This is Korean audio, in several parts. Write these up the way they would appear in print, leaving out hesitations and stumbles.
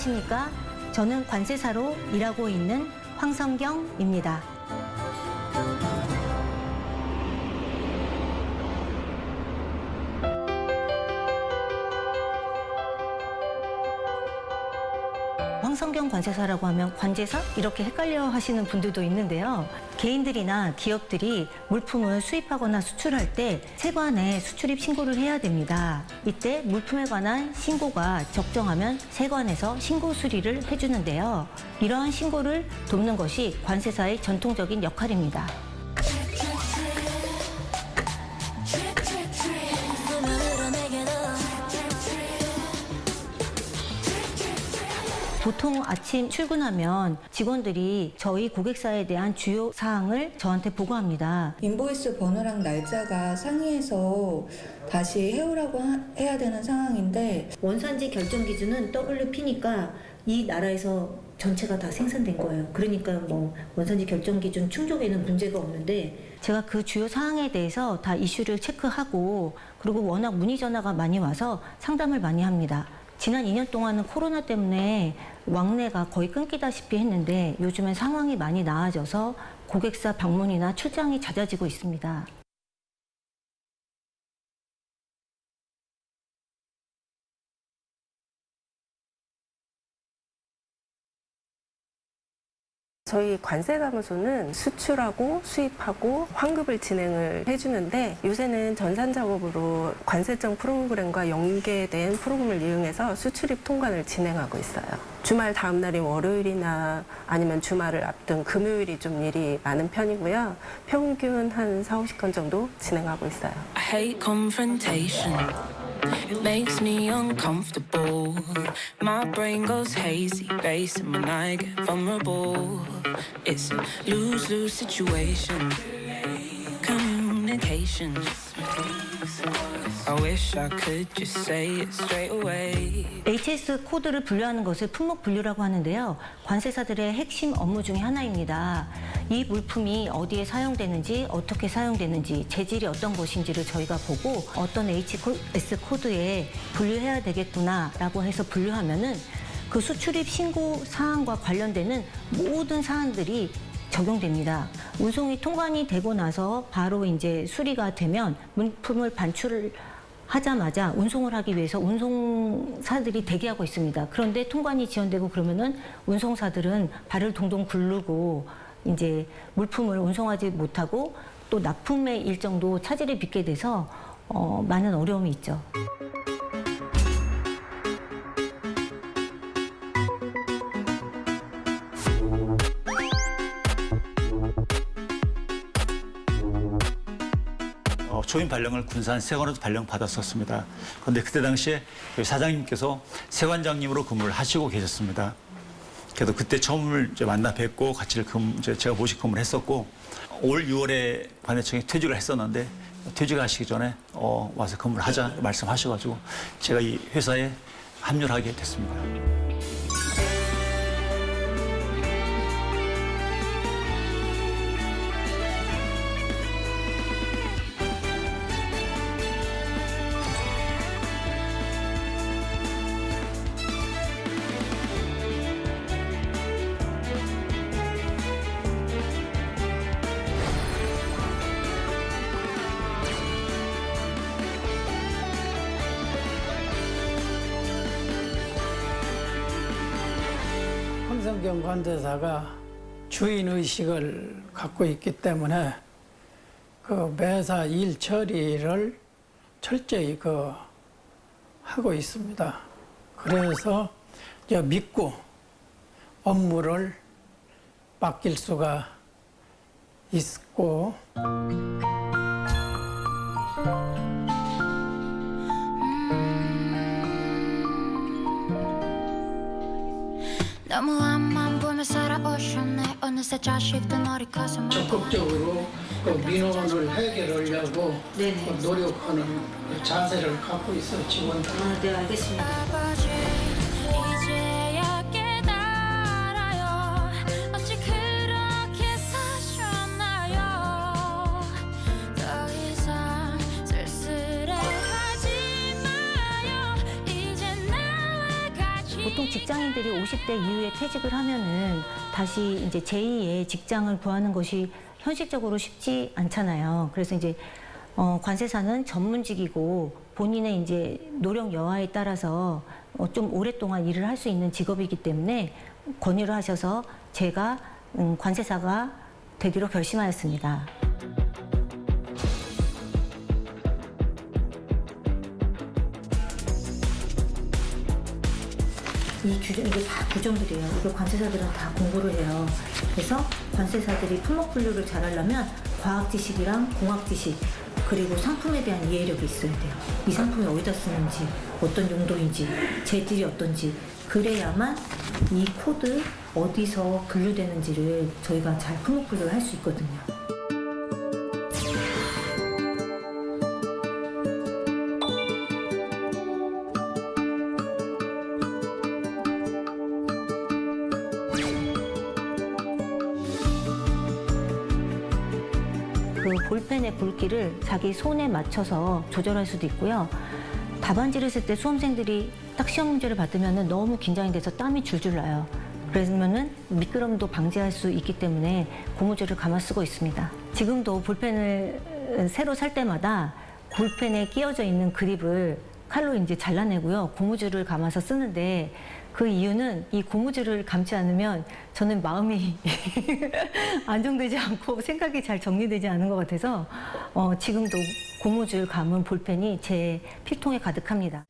안녕하십니까? 저는 관세사로 일하고 있는 황성경입니다. 황성경 관세사라고 하면 관제사? 이렇게 헷갈려 하시는 분들도 있는데요. 개인들이나 기업들이 물품을 수입하거나 수출할 때 세관에 수출입 신고를 해야 됩니다. 이때 물품에 관한 신고가 적정하면 세관에서 신고 수리를 해주는데요. 이러한 신고를 돕는 것이 관세사의 전통적인 역할입니다. 보통 아침 출근하면 직원들이 저희 고객사에 대한 주요 사항을 저한테 보고합니다. 인보이스 번호랑 날짜가 상이해서 다시 해오라고 해야 되는 상황인데, 원산지 결정 기준은 WP니까 이 나라에서 전체가 다 생산된 거예요. 그러니까 뭐 원산지 결정 기준 충족에는 문제가 없는데, 제가 그 주요 사항에 대해서 다 이슈를 체크하고, 그리고 워낙 문의 전화가 많이 와서 상담을 많이 합니다. 지난 2년 동안은 코로나 때문에 왕래가 거의 끊기다시피 했는데, 요즘엔 상황이 많이 나아져서 고객사 방문이나 출장이 잦아지고 있습니다. 저희 관세사무소는 수출하고 수입하고 환급을 진행을 해주는데, 요새는 전산작업으로 관세청 프로그램과 연계된 프로그램을 이용해서 수출입 통관을 진행하고 있어요. 주말 다음 날인 월요일이나 아니면 주말을 앞둔 금요일이 좀 일이 많은 편이고요. 평균 한 40-50건 정도 진행하고 있어요. I hate confrontation. It makes me uncomfortable. My brain goes hazy, racing when I get vulnerable. It's a lose-lose situation. Communication. I wish I could just say it straight away. HS 코드를 분류하는 것을 품목 분류라고 하는데요. 관세사들의 핵심 업무 중에 하나입니다. 이 물품이 어디에 사용되는지, 어떻게 사용되는지, 재질이 어떤 것인지를 저희가 보고 어떤 HS 코드에 분류해야 되겠구나라고 해서 분류하면은 그 수출입 신고 사항과 관련되는 모든 사안들이 적용됩니다. 운송이 통관이 되고 나서 바로 이제 수리가 되면 물품을 반출을 하자마자 운송을 하기 위해서 운송사들이 대기하고 있습니다. 그런데 통관이 지연되고 그러면은 운송사들은 발을 동동 굴르고 이제 물품을 운송하지 못하고 또 납품의 일정도 차질을 빚게 돼서 많은 어려움이 있죠. 조인 발령을 군산 세관으로 발령 받았었습니다. 그런데 그때 당시에 사장님께서 세관장님으로 근무를 하시고 계셨습니다. 그래서 그때 처음을 이제 만나 뵙고 같이 제가 모식 근무를 했었고, 올 6월에 관내청에 퇴직을 했었는데, 퇴직하시기 전에 와서 근무를 하자 말씀하셔가지고 제가 이 회사에 합류를 하게 됐습니다. 황성경 관세사가 주인의식을 갖고 있기 때문에 그 매사 일 처리를 철저히 하고 있습니다. 그래서 믿고 업무를 맡길 수가 있고, 너무한만 보며 살아오셨네. 어느새 자식도 머리 커서 적극적으로 민원을 해결하려고 노력하는 자세를 갖고 있어 직원들. 네, 알겠습니다. 아버지 이제야 깨달아요. 어찌 그렇게 사셨나요. 더 이상 쓸쓸해하지 마요. 이제 나와 같이 보통 직장인들이 50대 이후에 퇴직을 하면은 다시 이제 제2의 직장을 구하는 것이 현실적으로 쉽지 않잖아요. 그래서 이제 관세사는 전문직이고 본인의 이제 노력 여하에 따라서 좀 오랫동안 일을 할 수 있는 직업이기 때문에 권유를 하셔서 제가 관세사가 되기로 결심하였습니다. 이 규정, 이게 다 규정들이에요. 이거 관세사들은 다 공부를 해요. 그래서 관세사들이 품목 분류를 잘하려면 과학 지식이랑 공학 지식, 그리고 상품에 대한 이해력이 있어야 돼요. 이 상품이 어디다 쓰는지, 어떤 용도인지, 재질이 어떤지, 그래야만 이 코드 어디서 분류되는지를 저희가 잘 품목 분류를 할 수 있거든요. 그 볼펜의 굵기를 자기 손에 맞춰서 조절할 수도 있고요. 답안지를 쓸 때 수험생들이 딱 시험 문제를 받으면 너무 긴장이 돼서 땀이 줄줄 나요. 그러면은 미끄럼도 방지할 수 있기 때문에 고무줄을 감아 쓰고 있습니다. 지금도 볼펜을 새로 살 때마다 볼펜에 끼워져 있는 그립을 칼로 이제 잘라내고요. 고무줄을 감아서 쓰는데 그 이유는 이 고무줄을 감지 않으면 저는 마음이 안정되지 않고 생각이 잘 정리되지 않은 것 같아서 지금도 고무줄 감은 볼펜이 제 필통에 가득합니다.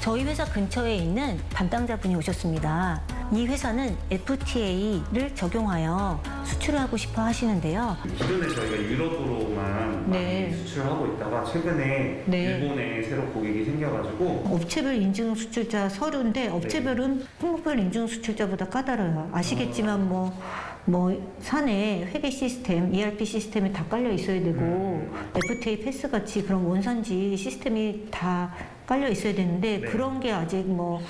저희 회사 근처에 있는 담당자분이 오셨습니다. 이 회사는 FTA를 적용하여 수출을 하고 싶어 하시는데요. 기존에 저희가 유럽으로만 네. 많이 수출하고 있다가 최근에 네. 일본에 새로 고객이 생겨가지고 업체별 인증 수출자 서류인데 업체별은 품목별 인증 수출자보다 까다로워요. 아시겠지만 뭐 사내 회계 시스템, ERP 시스템이 다 깔려 있어야 되고 FTA 패스 같이 그런 원산지 시스템이 다 깔려 있어야 되는데 네. 그런 게 아직 뭐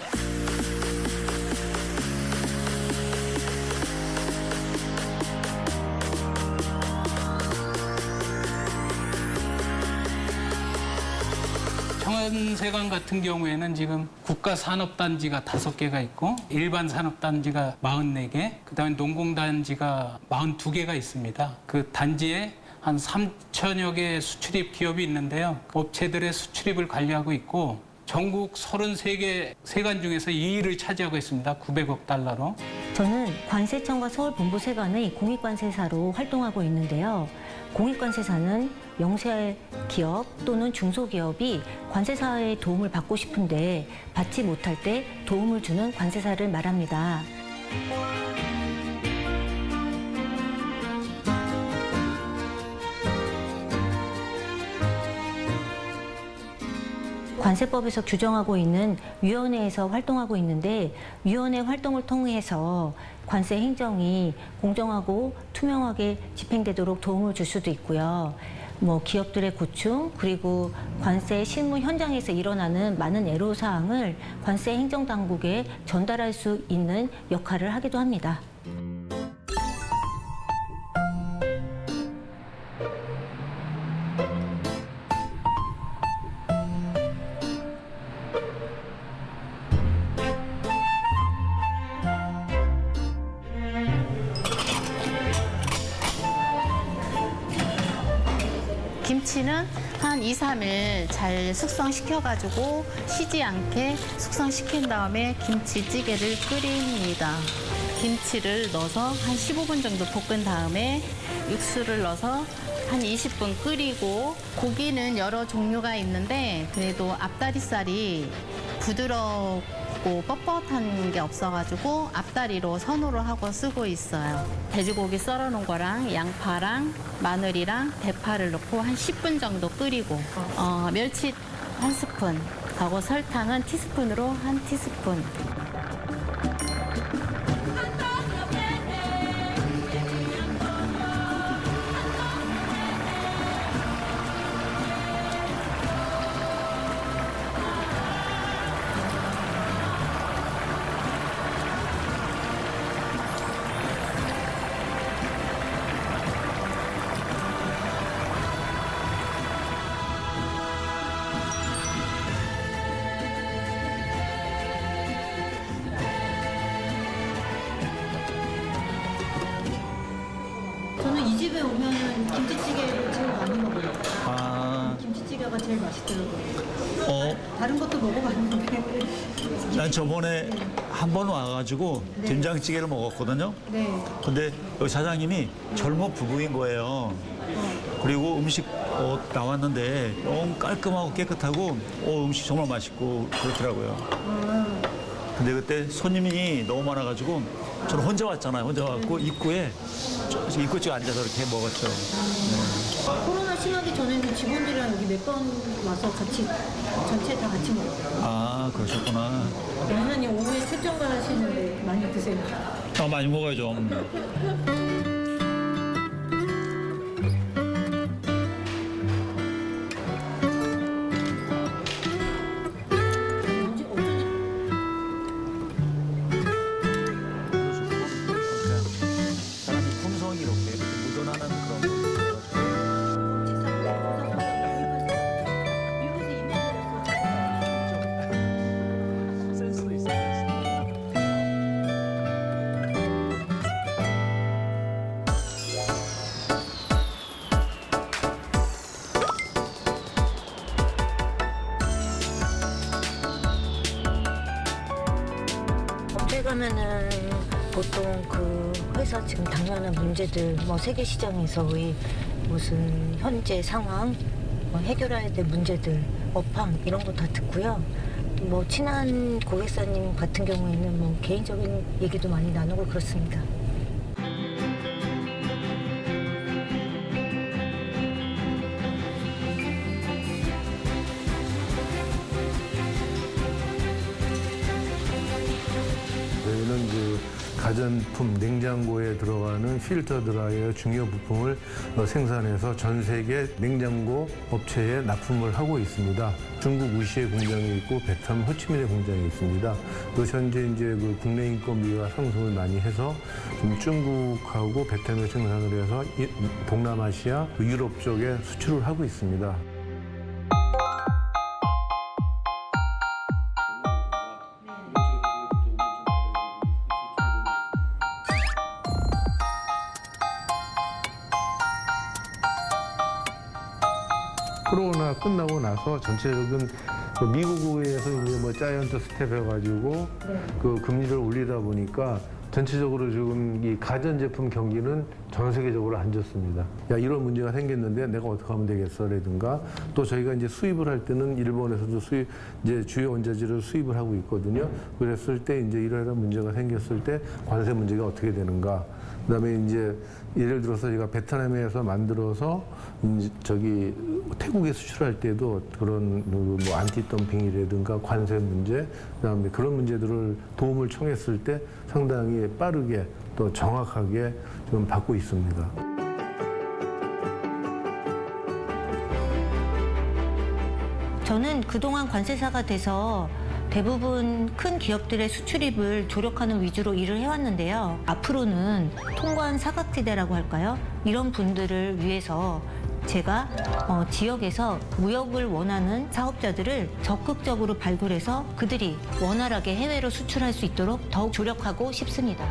청안세관 같은 경우에는 지금 국가산업단지가 5개가 있고 일반 산업단지가 44개, 그다음에 농공단지가 42개가 있습니다. 그 단지에 한 3천여 개의 수출입 기업이 있는데요. 업체들의 수출입을 관리하고 있고 전국 33개 세관 중에서 2위를 차지하고 있습니다. 900억 달러로. 저는 관세청과 서울본부세관의 공익관세사로 활동하고 있는데요. 공익관세사는 영세기업 또는 중소기업이 관세사의 도움을 받고 싶은데 받지 못할 때 도움을 주는 관세사를 말합니다. 관세법에서 규정하고 있는 위원회에서 활동하고 있는데 위원회 활동을 통해서 관세 행정이 공정하고 투명하게 집행되도록 도움을 줄 수도 있고요. 뭐 기업들의 고충 그리고 관세 실무 현장에서 일어나는 많은 애로사항을 관세 행정당국에 전달할 수 있는 역할을 하기도 합니다. 김치는 한 2, 3일 잘 숙성시켜가지고 쉬지 않게 숙성시킨 다음에 김치찌개를 끓입니다. 김치를 넣어서 한 15분 정도 볶은 다음에 육수를 넣어서 한 20분 끓이고 고기는 여러 종류가 있는데 그래도 앞다리살이 부드럽고 뻣뻣한 게 없어가지고 앞다리로 선호를 하고 쓰고 있어요. 돼지고기 썰어놓은 거랑 양파랑 마늘이랑 대파를 넣고 한 10분 정도 끓이고 멸치 한 스푼 하고 설탕은 티스푼으로 한 티스푼. 집에 오면은 김치찌개를 제일 많이 먹어요. 아, 김치찌개가 제일 맛있더라고요. 어, 다른 것도 먹어봤는데. 난 저번에 한 번 와가지고 된장찌개를 먹었거든요. 네. 근데 여기 사장님이 젊은 부부인 거예요. 그리고 음식 나왔는데 너무 깔끔하고 깨끗하고 음식 정말 맛있고 그렇더라고요. 근데 그때 손님이 너무 많아가지고 저는 혼자 왔잖아요. 혼자 와갖고 입구에 입구 쪽에 앉아서 이렇게 먹었죠. 코로나 심하기 전에는 직원들이랑 여기 몇 번 와서 같이 전체 다 같이 먹었어요. 아, 그러셨구나. 원장님 오후에 출장 가시는데 많이 드세요. 많이 먹어야죠. 사람이 품성이 이렇게 묻어나는 그런 센스도 있어요. 업체 가면은 보통 그 회사 지금 당면한 문제들, 뭐 세계 시장에서의 무슨 현재 상황, 뭐 해결해야 될 문제들, 업황 이런 거 다 듣고요. 뭐 친한 고객사님 같은 경우에는 뭐 개인적인 얘기도 많이 나누고 그렇습니다. 저희는 이제 가전품 냉장고에 들어가는 필터 드라이어 중요 부품을 생산해서 전 세계 냉장고 업체에 납품을 하고 있습니다. 중국 우시에 공장이 있고 베트남 호치민에 공장이 있습니다. 또 현재 이제 그 국내 인건비가 상승을 많이 해서 좀 중국하고 베트남에 생산을 해서 동남아시아, 유럽 쪽에 수출을 하고 있습니다. 코로나 끝나고 나서 전체적인 미국에서 이제 뭐 자이언트 스텝 해가지고 그 금리를 올리다 보니까 전체적으로 지금 이 가전제품 경기는 전 세계적으로 안 좋습니다. 야, 이런 문제가 생겼는데 내가 어떻게 하면 되겠어라든가 또 저희가 이제 수입을 할 때는 일본에서도 이제 주요 원자재를 수입을 하고 있거든요. 그랬을 때 이제 이러한 문제가 생겼을 때 관세 문제가 어떻게 되는가. 그다음에 이제 예를 들어서 저희가 베트남에서 만들어서 이제 저기 태국에 수출할 때도 그런 뭐 안티덤핑이라든가 관세 문제, 그다음에 그런 문제들을 도움을 청했을 때 상당히 빠르게 또 정확하게 좀 받고 있습니다. 저는 그동안 관세사가 돼서 대부분 큰 기업들의 수출입을 조력하는 위주로 일을 해왔는데요. 앞으로는 통관 사각지대라고 할까요? 이런 분들을 위해서 제가 지역에서 무역을 원하는 사업자들을 적극적으로 발굴해서 그들이 원활하게 해외로 수출할 수 있도록 더욱 조력하고 싶습니다.